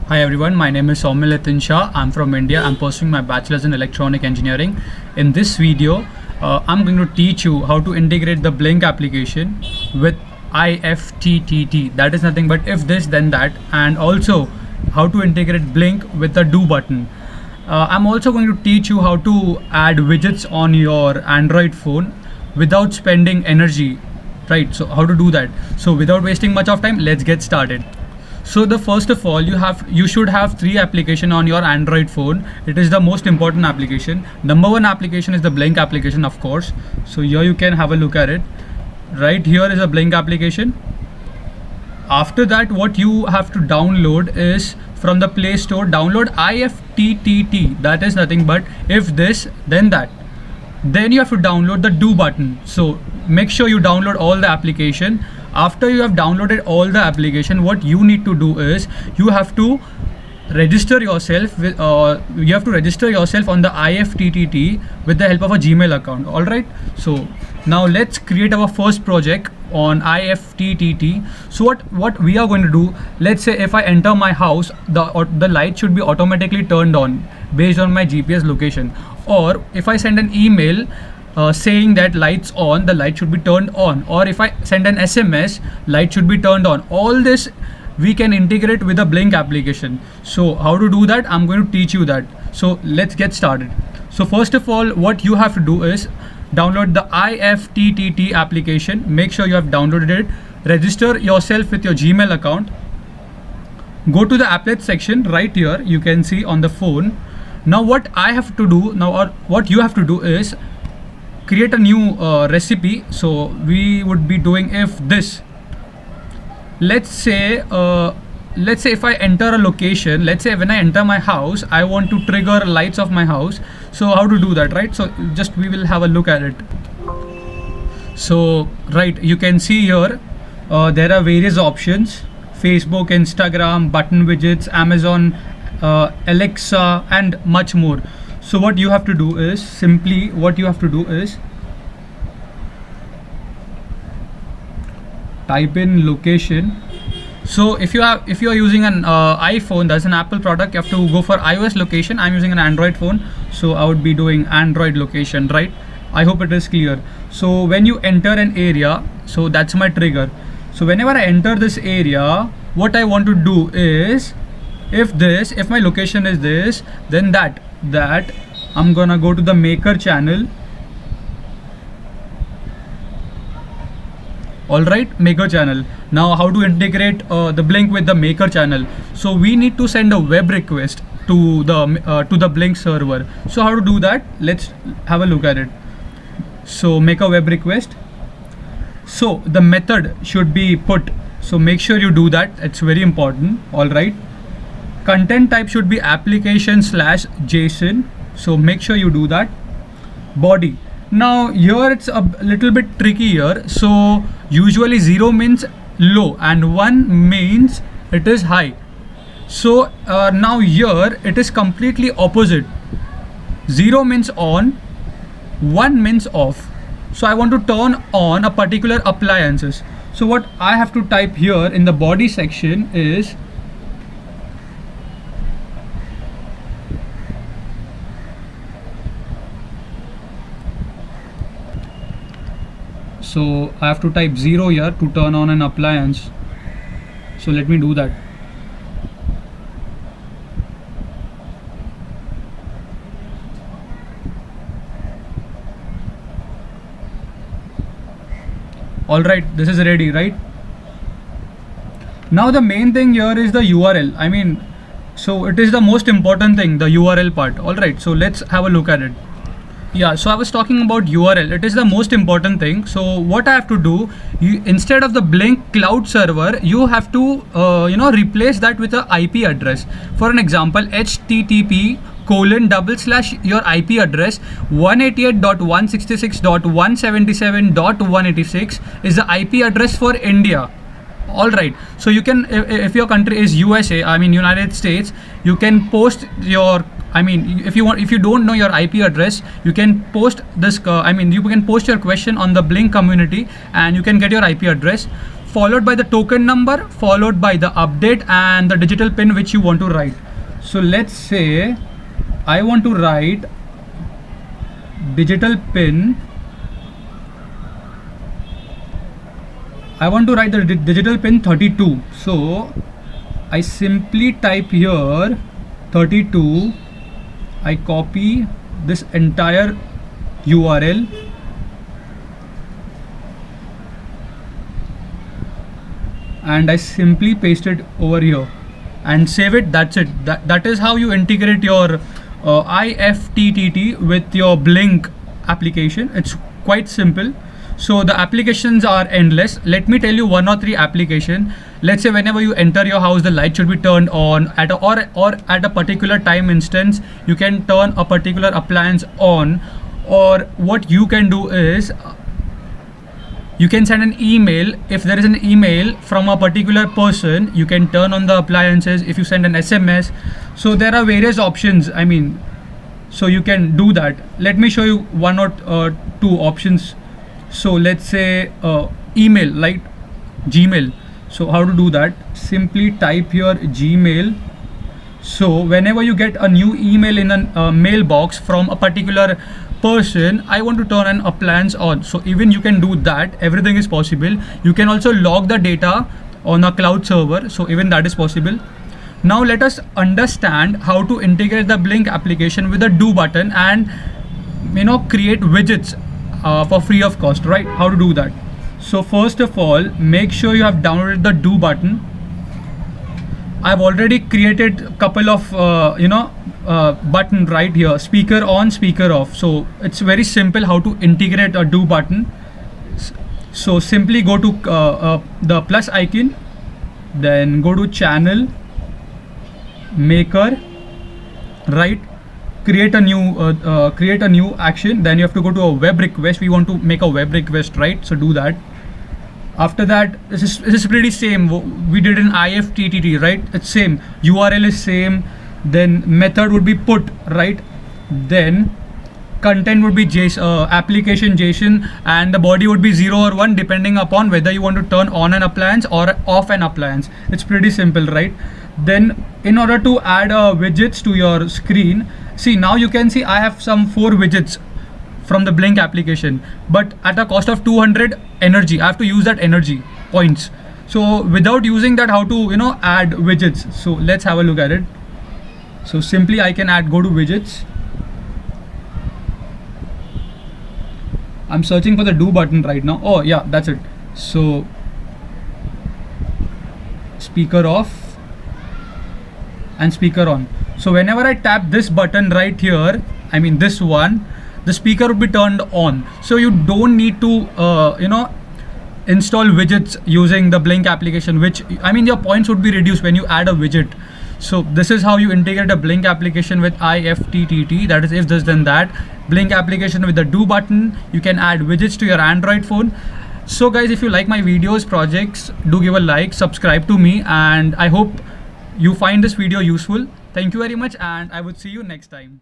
Hi everyone, my name is Soumya Shah. I'm from India. I'm pursuing my bachelor's in electronic engineering. In this video, I'm going to teach you how to integrate the blynk application with IFTTT. That is nothing but if this then that, and also how to integrate blynk with the do button. I'm also going to teach you how to add widgets on your Android phone without spending energy, right? So how to do that. So without wasting much of time, let's get started. So the first of all, you should have 3 applications on your Android phone. It is the most important application. Number 1 application is the blynk application, of course. So here you can have a look at it. Right here is a blynk application. After that, what you have to download is from the Play Store, download IFTTT. That is nothing but if this then that. Then you have to download the do button. So make sure you download all the application. After you have downloaded all the application, what you need to do is you have to register yourself with on the IFTTT with the help of a Gmail account. All right, so now let's create our first project on IFTTT. So what we are going to do, let's say if I enter my house, the light should be automatically turned on based on my GPS location. Or if I send an email saying that lights on, the light should be turned on. Or if I send an SMS, light should be turned on. All this we can integrate with a blynk application. So how to do that, I'm going to teach you that. So let's get started. So first of all, what you have to do is download the IFTTT application. Make sure you have downloaded it. Register yourself with your Gmail account. Go to the applet section right here. You can see on the phone. Now what I have to do now, or what you have to do is create a new recipe. So we would be doing if this. Let's say if I enter a location, let's say when I enter my house, I want to trigger lights of my house. So how to do that, right? So just we will have a look at it. So right, you can see here there are various options: Facebook, Instagram, button widgets, Amazon, Alexa, and much more. So what you have to do is type in location. So if you are using an iPhone, that's an Apple product, you have to go for iOS location. I'm using an Android phone, so I would be doing Android location, right? I hope it is clear. So when you enter an area, so that's my trigger. So whenever I enter this area, what I want to do is if my location is this, then that I'm gonna go to the maker channel. All right, maker channel. Now how to integrate the blynk with the maker channel? So we need to send a web request to the blynk server. So how to do that? Let's have a look at it. So make a web request. So the method should be put. So make sure you do that. It's very important. All right. Content type should be application/JSON. So make sure you do that. Body. Now here it's a little bit tricky here. So usually 0 means low and 1 means it is high. So now here it is completely opposite. 0 means on, 1 means off. So I want to turn on a particular appliances. So what I have to type here in the body section is so I have to type 0 here to turn on an appliance. So let me do that. All right, this is ready, right? Now the main thing here is the URL. I mean, so it is the most important thing, the URL part. All right, so let's have a look at it. Yeah, so I was talking about URL. It is the most important thing. So what I have to do, instead of the blynk cloud server, you have to replace that with an IP address. For an example, http:// your IP address 188.166.177.186 is the IP address for India. All right, so you can, if your country is USA, I mean United States, you can post your, I mean, if you don't know your IP address, you can post this. You can post your question on the blynk community, and you can get your IP address. followed by the token number, followed by the update and the digital pin which you want to write. So let's say I want to write digital pin. I want to write the digital pin 32. So I simply type here 32. I copy this entire URL and I simply paste it over here and save it. That's it. That is how you integrate your IFTTT with your blynk application. It's quite simple. So the applications are endless. Let me tell you 1 or 3 application. Let's say whenever you enter your house, the light should be turned on at or at a particular time instance. You can turn a particular appliance on, or what you can do is you can send an email. If there is an email from a particular person, you can turn on the appliances. If you send an SMS, so there are various options. I mean, so you can do that. Let me show you 1 or 2 options. So let's say email, like Gmail. So how to do that? Simply type here Gmail. So whenever you get a new email in a mailbox from a particular person, I want to turn an appliance on. So even you can do that. Everything is possible. You can also log the data on a cloud server. So even that is possible. Now let us understand how to integrate the blynk application with the do button and create widgets for free of cost, right? How to do that? So first of all, make sure you have downloaded the do button. I've already created a couple of button right here, speaker on, speaker off. So it's very simple how to integrate a do button. So simply go to the plus icon, then go to channel, maker, right? Create a new action. Then you have to go to a web request. We want to make a web request, right? So do that. After that, this is pretty same. We did an IFTTT, right? It's same. URL is same. Then method would be put, right? Then content would be JSON, application JSON, and the body would be 0 or 1 depending upon whether you want to turn on an appliance or off an appliance. It's pretty simple, right? Then in order to add widgets to your screen, see, now you can see I have some 4 widgets from the blynk application, but at a cost of 200 energy. I have to use that energy points. So without using that, how to add widgets? So let's have a look at it. So simply I can go to widgets. I'm searching for the do button right now. Oh yeah, that's it. So speaker off and speaker on. So whenever I tap this button right here, I mean this one, the speaker will be turned on. So you don't need to install widgets using the blynk application, which your points would be reduced when you add a widget. So this is how you integrate a blynk application with IFTTT. That is if this then that. Blynk application with the do button. You can add widgets to your Android phone. So guys, if you like my videos, projects, do give a like, subscribe to me, and I hope you find this video useful. Thank you very much, and I would see you next time.